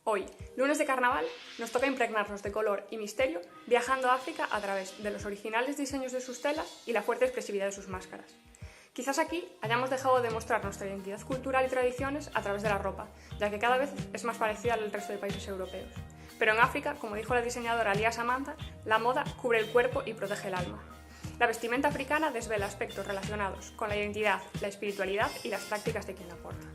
Hoy, lunes de carnaval, nos toca impregnarnos de color y misterio viajando a África a través de los originales diseños de sus telas y la fuerte expresividad de sus máscaras. Quizás aquí hayamos dejado de mostrar nuestra identidad cultural y tradiciones a través de la ropa, ya que cada vez es más parecida al resto de países europeos. Pero en África, como dijo la diseñadora Lia Samantha, la moda cubre el cuerpo y protege el alma. La vestimenta africana desvela aspectos relacionados con la identidad, la espiritualidad y las prácticas de quien la porta.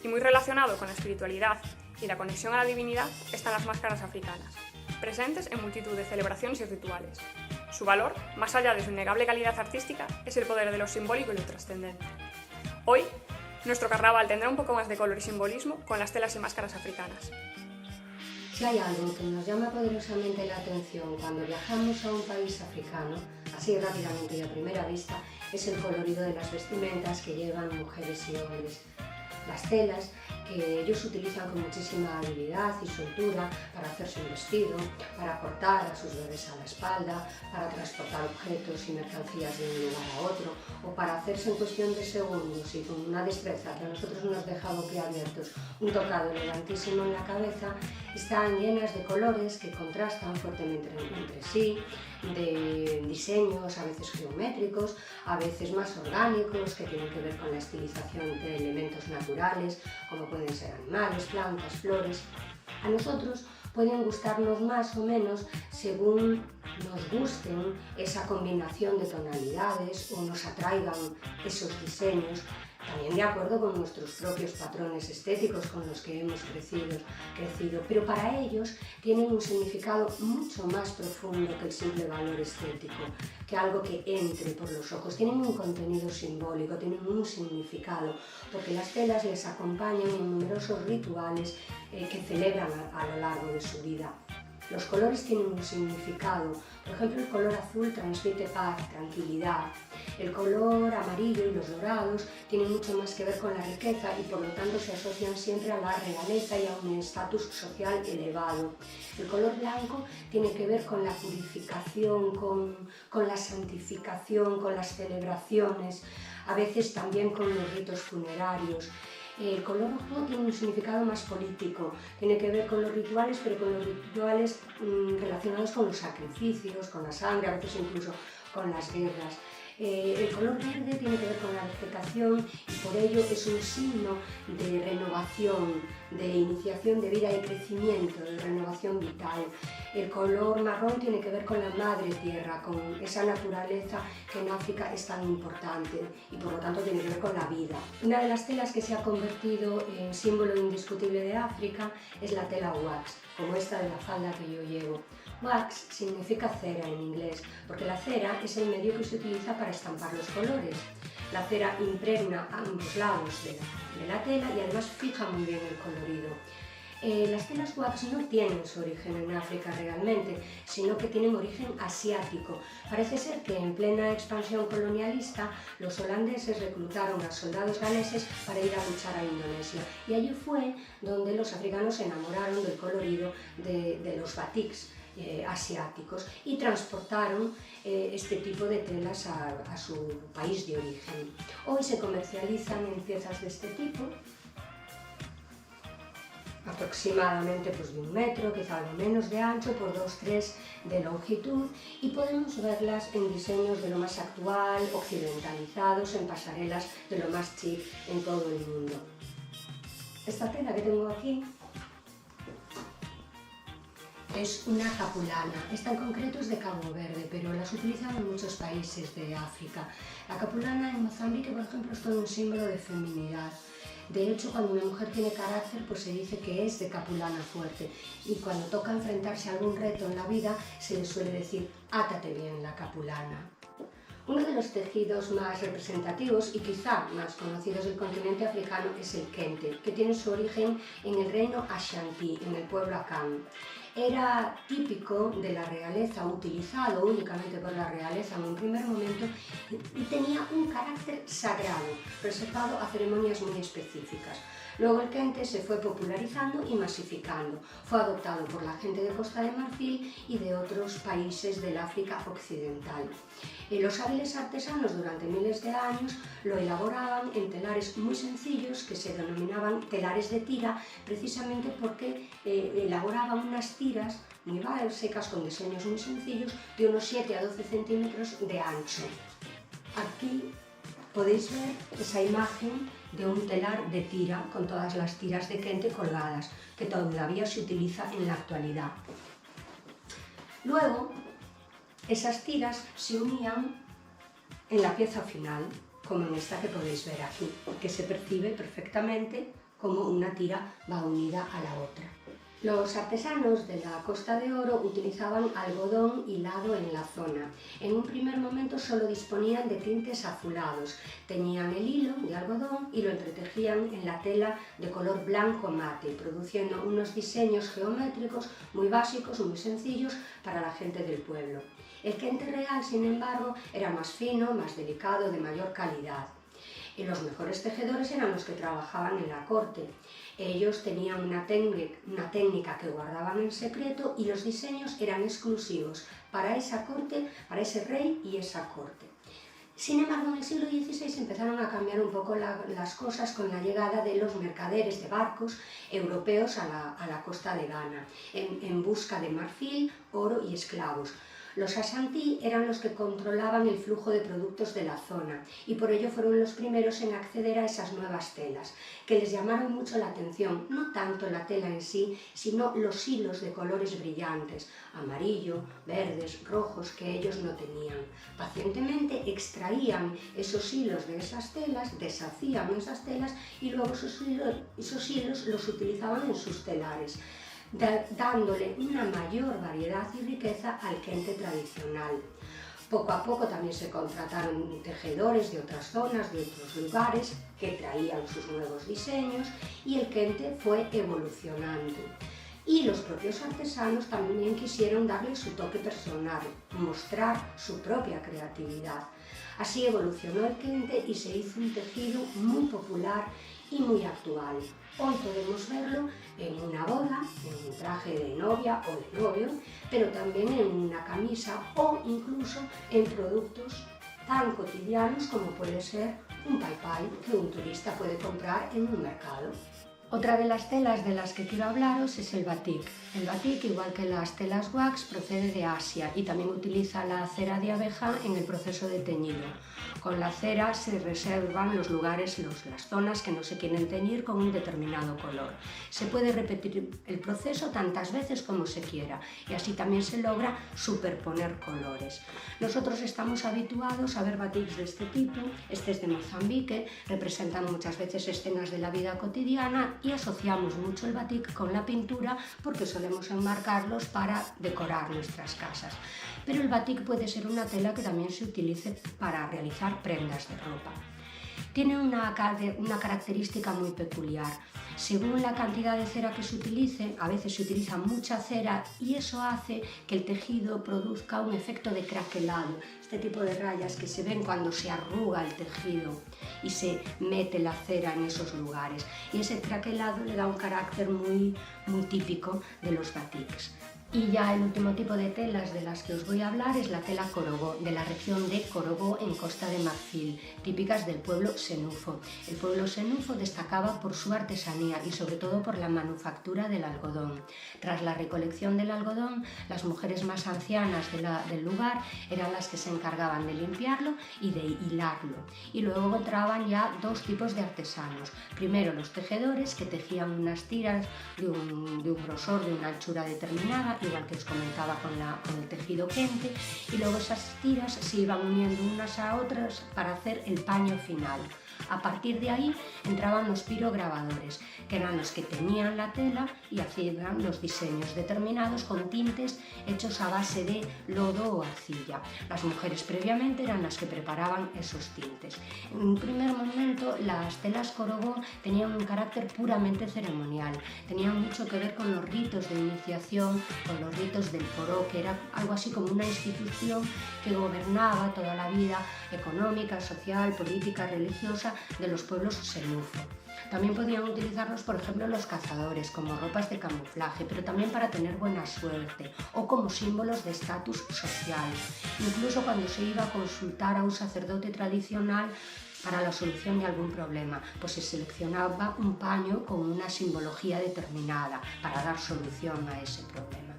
Y muy relacionado con la espiritualidad y la conexión a la divinidad están las máscaras africanas, presentes en multitud de celebraciones y rituales. Su valor, más allá de su innegable calidad artística, es el poder de lo simbólico y lo trascendente. Hoy, nuestro carnaval tendrá un poco más de color y simbolismo con las telas y máscaras africanas. Si hay algo que nos llama poderosamente la atención cuando viajamos a un país africano, así rápidamente y a primera vista, es el colorido de las vestimentas que llevan mujeres y hombres. Las telas que ellos utilizan con muchísima habilidad y soltura para hacerse un vestido, para portar a sus bebés a la espalda, para transportar objetos y mercancías de un lugar a otro, o para hacerse en cuestión de segundos y con una destreza que a nosotros nos deja boquiabiertos un tocado elegantísimo en la cabeza, están llenas de colores que contrastan fuertemente entre sí, de diseños a veces geométricos, a veces más orgánicos, que tienen que ver con la estilización de elementos naturales, como pueden ser animales, plantas, flores. A nosotros pueden gustarnos más o menos según nos gusten esa combinación de tonalidades o nos atraigan esos diseños, también de acuerdo con nuestros propios patrones estéticos con los que hemos crecido, pero para ellos tienen un significado mucho más profundo que el simple valor estético, que algo que entre por los ojos. Tienen un contenido simbólico, tienen un significado, porque las telas les acompañan en numerosos rituales que celebran a lo largo de su vida. Los colores tienen un significado. Por ejemplo, el color azul transmite paz, tranquilidad. El color amarillo y los dorados tienen mucho más que ver con la riqueza y por lo tanto se asocian siempre a la realeza y a un estatus social elevado. El color blanco tiene que ver con la purificación, con la santificación, con las celebraciones, a veces también con los ritos funerarios. El color rojo tiene un significado más político, tiene que ver con los rituales, pero con los rituales relacionados con los sacrificios, con la sangre, a veces incluso con las guerras. El color verde tiene que ver con la vegetación y por ello es un signo de renovación, de iniciación de vida y crecimiento, de renovación vital. El color marrón tiene que ver con la madre tierra, con esa naturaleza que en África es tan importante y por lo tanto tiene que ver con la vida. Una de las telas que se ha convertido en símbolo indiscutible de África es la tela wax, como esta de la falda que yo llevo. Wax significa cera en inglés, porque la cera es el medio que se utiliza para estampar los colores. La cera impregna a ambos lados de la tela y además fija muy bien el colorido. Las telas wax no tienen su origen en África realmente, sino que tienen origen asiático. Parece ser que en plena expansión colonialista los holandeses reclutaron a soldados ganeses para ir a luchar a Indonesia y allí fue donde los africanos se enamoraron del colorido de los batiks asiáticos y transportaron este tipo de telas a su país de origen. Hoy se comercializan en piezas de este tipo, aproximadamente de 1 metro, quizá algo menos de ancho, por 2-3 de longitud, y podemos verlas en diseños de lo más actual, occidentalizados, en pasarelas de lo más chic en todo el mundo. Esta tela que tengo aquí es una capulana. Esta en concreto es de Cabo Verde, pero las utilizan en muchos países de África. La capulana en Mozambique, por ejemplo, es todo un símbolo de feminidad. De hecho, cuando una mujer tiene carácter, pues se dice que es de capulana fuerte. Y cuando toca enfrentarse a algún reto en la vida, se le suele decir, átate bien la capulana. Uno de los tejidos más representativos y quizá más conocidos del continente africano es el kente, que tiene su origen en el reino Ashanti, en el pueblo Akan. Era típico de la realeza, utilizado únicamente por la realeza en un primer momento, y tenía un carácter sagrado, reservado a ceremonias muy específicas. Luego el kente se fue popularizando y masificando. Fue adoptado por la gente de Costa de Marfil y de otros países del África occidental. Los hábiles artesanos durante miles de años lo elaboraban en telares muy sencillos que se denominaban telares de tira, precisamente porque elaboraban unas tiras muy básicas con diseños muy sencillos de unos 7 a 12 centímetros de ancho. Aquí podéis ver esa imagen de un telar de tira con todas las tiras de kente colgadas, que todavía se utiliza en la actualidad. Luego, esas tiras se unían en la pieza final, como en esta que podéis ver aquí, que se percibe perfectamente como una tira va unida a la otra. Los artesanos de la Costa de Oro utilizaban algodón hilado en la zona. En un primer momento solo disponían de tintes azulados. Teñían el hilo de algodón y lo entretejían en la tela de color blanco mate, produciendo unos diseños geométricos muy básicos, muy sencillos para la gente del pueblo. El kente real, sin embargo, era más fino, más delicado, de mayor calidad. Y los mejores tejedores eran los que trabajaban en la corte. Ellos tenían una técnica que guardaban en secreto y los diseños eran exclusivos para esa corte, para ese rey y esa corte. Sin embargo, en el siglo XVI empezaron a cambiar un poco las cosas con la llegada de los mercaderes de barcos europeos a la costa de Ghana, en busca de marfil, oro y esclavos. Los asantí eran los que controlaban el flujo de productos de la zona y por ello fueron los primeros en acceder a esas nuevas telas, que les llamaron mucho la atención, no tanto la tela en sí, sino los hilos de colores brillantes, amarillo, verdes, rojos, que ellos no tenían. Pacientemente extraían esos hilos de esas telas, deshacían esas telas y luego esos hilos los utilizaban en sus telares, dándole una mayor variedad y riqueza al kente tradicional. Poco a poco también se contrataron tejedores de otras zonas, de otros lugares, que traían sus nuevos diseños y el kente fue evolucionando. Y los propios artesanos también quisieron darle su toque personal, mostrar su propia creatividad. Así evolucionó el kente y se hizo un tejido muy popular y muy actual. Hoy podemos verlo en una boda, en un traje de novia o de novio, pero también en una camisa o incluso en productos tan cotidianos como puede ser un pai-pai que un turista puede comprar en un mercado. Otra de las telas de las que quiero hablaros es el batik. El batik, igual que las telas wax, procede de Asia y también utiliza la cera de abeja en el proceso de teñido. Con la cera se reservan los lugares, las zonas que no se quieren teñir con un determinado color. Se puede repetir el proceso tantas veces como se quiera y así también se logra superponer colores. Nosotros estamos habituados a ver batiks de este tipo. Este es de Mozambique, representan muchas veces escenas de la vida cotidiana y asociamos mucho el batik con la pintura porque solemos enmarcarlos para decorar nuestras casas. Pero el batik puede ser una tela que también se utilice para realizar prendas de ropa. Tiene una característica muy peculiar. Según la cantidad de cera que se utilice, a veces se utiliza mucha cera y eso hace que el tejido produzca un efecto de craquelado, este tipo de rayas que se ven cuando se arruga el tejido y se mete la cera en esos lugares. Y ese craquelado le da un carácter muy típico de los batiks. Y ya el último tipo de telas de las que os voy a hablar es la tela Korogó, de la región de Korogó en Costa de Marfil, típicas del pueblo senufo. El pueblo senufo destacaba por su artesanía y sobre todo por la manufactura del algodón. Tras la recolección del algodón, las mujeres más ancianas del lugar eran las que se encargaban de limpiarlo y de hilarlo. Y luego entraban ya dos tipos de artesanos. Primero los tejedores, que tejían unas tiras de un grosor, de una anchura determinada, igual que os comentaba con el tejido kente, y luego esas tiras se iban uniendo unas a otras para hacer el paño final. A partir de ahí entraban los pirograbadores, que eran los que teñían la tela y hacían los diseños determinados con tintes hechos a base de lodo o arcilla. Las mujeres previamente eran las que preparaban esos tintes. En un primer momento tanto, las telas corogó tenían un carácter puramente ceremonial, tenían mucho que ver con los ritos de iniciación, con los ritos del poró, que era algo así como una institución que gobernaba toda la vida económica, social, política, religiosa de los pueblos senufo. También podían utilizarlos, por ejemplo, los cazadores como ropas de camuflaje, pero también para tener buena suerte o como símbolos de estatus social. Incluso cuando se iba a consultar a un sacerdote tradicional para la solución de algún problema, pues se seleccionaba un paño con una simbología determinada para dar solución a ese problema.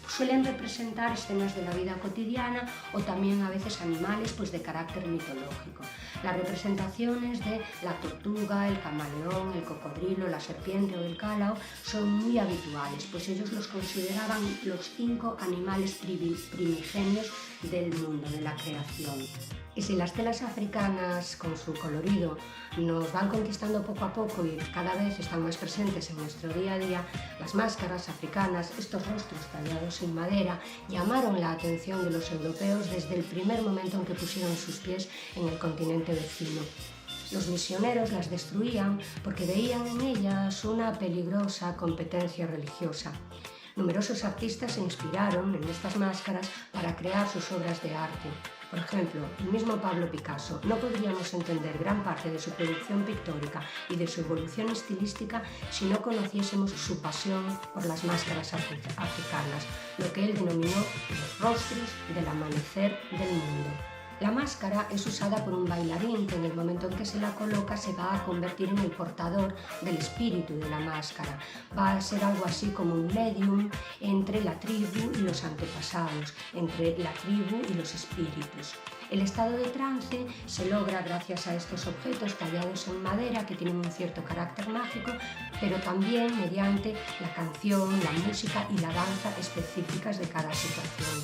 Suelen representar escenas de la vida cotidiana o también a veces animales pues de carácter mitológico. Las representaciones de la tortuga, el camaleón, el cocodrilo, la serpiente o el cálao son muy habituales, pues ellos los consideraban los 5 animales primigenios del mundo, de la creación. Y si las telas africanas, con su colorido, nos van conquistando poco a poco y cada vez están más presentes en nuestro día a día, las máscaras africanas, estos rostros tallados en madera, llamaron la atención de los europeos desde el primer momento en que pusieron sus pies en el continente vecino. Los misioneros las destruían porque veían en ellas una peligrosa competencia religiosa. Numerosos artistas se inspiraron en estas máscaras para crear sus obras de arte. Por ejemplo, el mismo Pablo Picasso. No podríamos entender gran parte de su producción pictórica y de su evolución estilística si no conociésemos su pasión por las máscaras africanas, lo que él denominó los rostros del amanecer del mundo. La máscara es usada por un bailarín que en el momento en que se la coloca se va a convertir en el portador del espíritu de la máscara. Va a ser algo así como un medium entre la tribu y los antepasados, entre la tribu y los espíritus. El estado de trance se logra gracias a estos objetos tallados en madera que tienen un cierto carácter mágico, pero también mediante la canción, la música y la danza específicas de cada situación.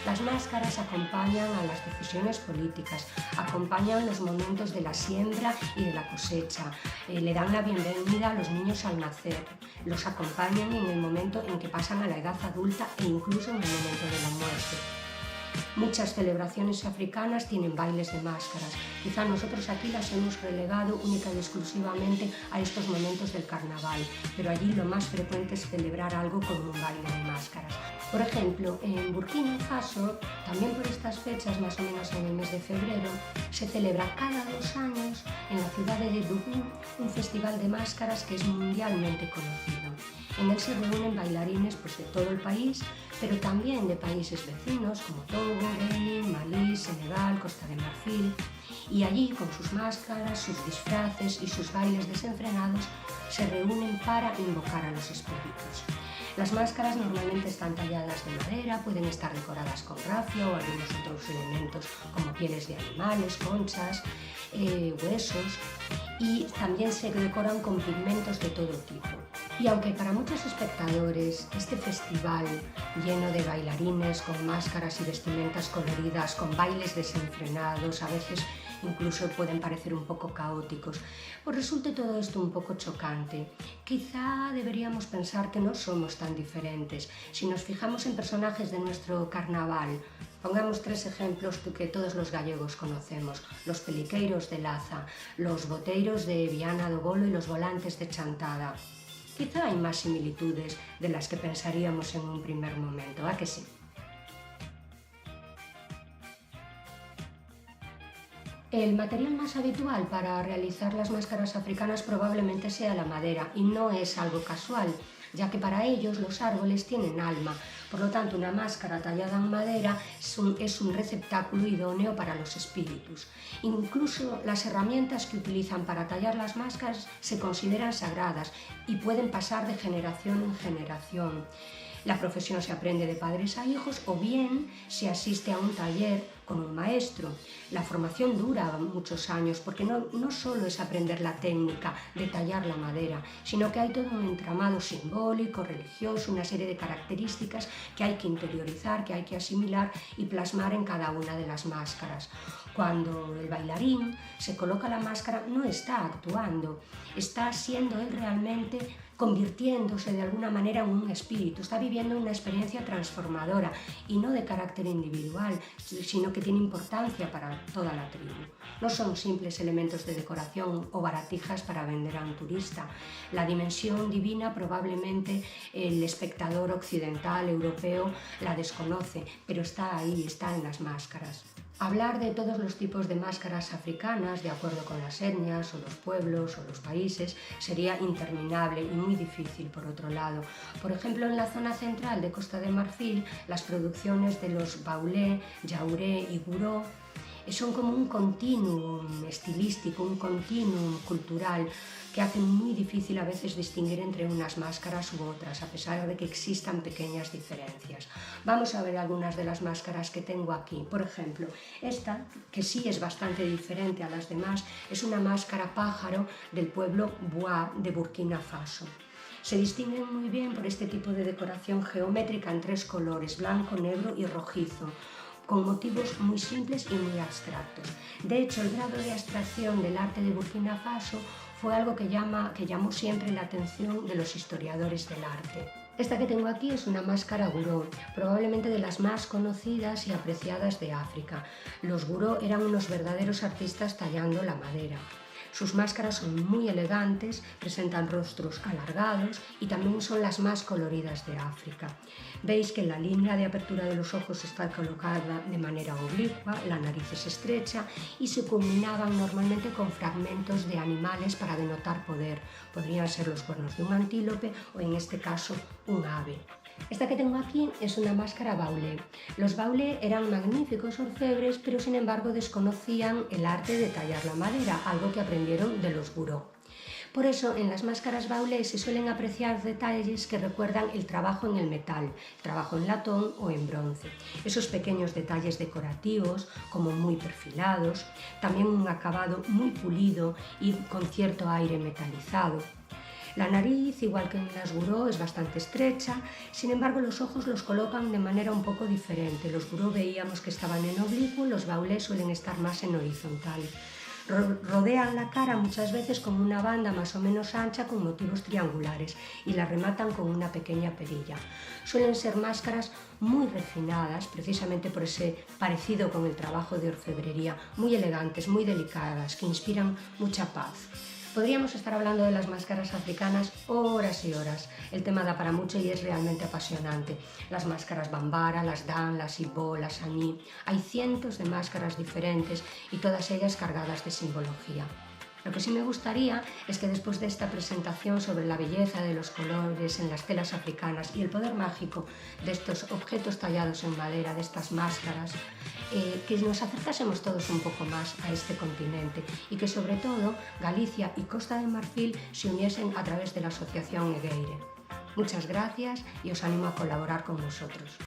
Las máscaras acompañan a las decisiones políticas, acompañan los momentos de la siembra y de la cosecha, le dan la bienvenida a los niños al nacer, los acompañan en el momento en que pasan a la edad adulta e incluso en el momento de la muerte. Muchas celebraciones africanas tienen bailes de máscaras. Quizá nosotros aquí las hemos relegado única y exclusivamente a estos momentos del carnaval, pero allí lo más frecuente es celebrar algo con un baile de máscaras. Por ejemplo, en Burkina Faso, también por estas fechas, más o menos en el mes de febrero, se celebra cada 2 años en la ciudad de Dubín un festival de máscaras que es mundialmente conocido. En él se reúnen bailarines de todo el país, pero también de países vecinos como Togo, Benín, Malí, Senegal, Costa de Marfil. Y allí, con sus máscaras, sus disfraces y sus bailes desenfrenados, se reúnen para invocar a los espíritus. Las máscaras normalmente están talladas de madera, pueden estar decoradas con rafia o algunos otros elementos como pieles de animales, conchas, huesos, y también se decoran con pigmentos de todo tipo. Y aunque para muchos espectadores este festival lleno de bailarines con máscaras y vestimentas coloridas, con bailes desenfrenados, a veces incluso pueden parecer un poco caóticos, pues resulte todo esto un poco chocante. Quizá deberíamos pensar que no somos tan diferentes. Si nos fijamos en personajes de nuestro carnaval, pongamos 3 ejemplos que todos los gallegos conocemos: los peliqueiros de Laza, los boteiros de Viana do Bolo y los volantes de Chantada. Quizá hay más similitudes de las que pensaríamos en un primer momento, ¿a que sí? El material más habitual para realizar las máscaras africanas probablemente sea la madera, y no es algo casual, ya que para ellos los árboles tienen alma. Por lo tanto, una máscara tallada en madera es un receptáculo idóneo para los espíritus. Incluso las herramientas que utilizan para tallar las máscaras se consideran sagradas y pueden pasar de generación en generación. La profesión se aprende de padres a hijos o bien se asiste a un taller con un maestro. La formación dura muchos años porque no solo es aprender la técnica de tallar la madera, sino que hay todo un entramado simbólico, religioso, una serie de características que hay que interiorizar, que hay que asimilar y plasmar en cada una de las máscaras. Cuando el bailarín se coloca la máscara no está actuando, está siendo él realmente convirtiéndose de alguna manera en un espíritu, está viviendo una experiencia transformadora y no de carácter individual, sino que tiene importancia para toda la tribu. No son simples elementos de decoración o baratijas para vender a un turista. La dimensión divina probablemente el espectador occidental, europeo, la desconoce, pero está ahí, está en las máscaras. Hablar de todos los tipos de máscaras africanas, de acuerdo con las etnias o los pueblos o los países, sería interminable y muy difícil por otro lado. Por ejemplo, en la zona central de Costa de Marfil, las producciones de los baulé, yauré y guró son como un continuum estilístico, un continuum cultural que hace muy difícil a veces distinguir entre unas máscaras u otras, a pesar de que existan pequeñas diferencias. Vamos a ver algunas de las máscaras que tengo aquí. Por ejemplo, esta, que sí es bastante diferente a las demás, es una máscara pájaro del pueblo Bua de Burkina Faso. Se distinguen muy bien por este tipo de decoración geométrica en 3 colores, blanco, negro y rojizo, con motivos muy simples y muy abstractos. De hecho, el grado de abstracción del arte de Burkina Faso fue algo que llamó siempre la atención de los historiadores del arte. Esta que tengo aquí es una máscara guró, probablemente de las más conocidas y apreciadas de África. Los guró eran unos verdaderos artistas tallando la madera. Sus máscaras son muy elegantes, presentan rostros alargados y también son las más coloridas de África. Veis que la línea de apertura de los ojos está colocada de manera oblicua, la nariz es estrecha y se combinaban normalmente con fragmentos de animales para denotar poder. Podrían ser los cuernos de un antílope o en este caso un ave. Esta que tengo aquí es una máscara baulé. Los baulé eran magníficos orfebres, pero sin embargo desconocían el arte de tallar la madera, algo que aprendieron de los guró. Por eso, en las máscaras baulé se suelen apreciar detalles que recuerdan el trabajo en el metal, trabajo en latón o en bronce. Esos pequeños detalles decorativos, como muy perfilados, también un acabado muy pulido y con cierto aire metalizado. La nariz, igual que en las guró, es bastante estrecha, sin embargo los ojos los colocan de manera un poco diferente. Los guró veíamos que estaban en oblicuo, los baulé suelen estar más en horizontal. Rodean la cara muchas veces con una banda más o menos ancha con motivos triangulares y la rematan con una pequeña perilla. Suelen ser máscaras muy refinadas, precisamente por ese parecido con el trabajo de orfebrería, muy elegantes, muy delicadas, que inspiran mucha paz. Podríamos estar hablando de las máscaras africanas horas y horas. El tema da para mucho y es realmente apasionante. Las máscaras bambara, las dan, las ibó, las aní. Hay cientos de máscaras diferentes y todas ellas cargadas de simbología. Lo que sí me gustaría es que después de esta presentación sobre la belleza de los colores en las telas africanas y el poder mágico de estos objetos tallados en madera, de estas máscaras, que nos acercásemos todos un poco más a este continente y que sobre todo Galicia y Costa de Marfil se uniesen a través de la asociación Egeire. Muchas gracias y os animo a colaborar con nosotros.